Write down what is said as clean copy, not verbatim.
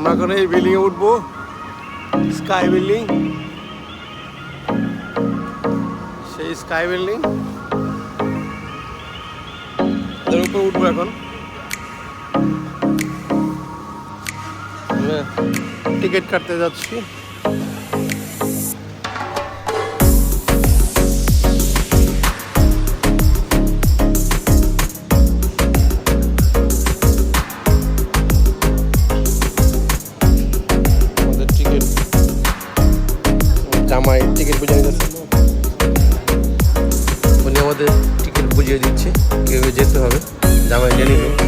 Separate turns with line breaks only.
আমরা এখন এই বিল্ডিংয়ে উঠবো, স্কাই বিল্ডিং। সেই স্কাই বিল্ডিং এর উপর উঠবো এখন। টিকিট কাটতে যাচ্ছি। জামাই টিকিট বুঝিয়ে দিচ্ছে, উনি আমাদের টিকিট বুঝিয়ে দিচ্ছে কীভাবে যেতে হবে। জামাই নিয়ে নিল।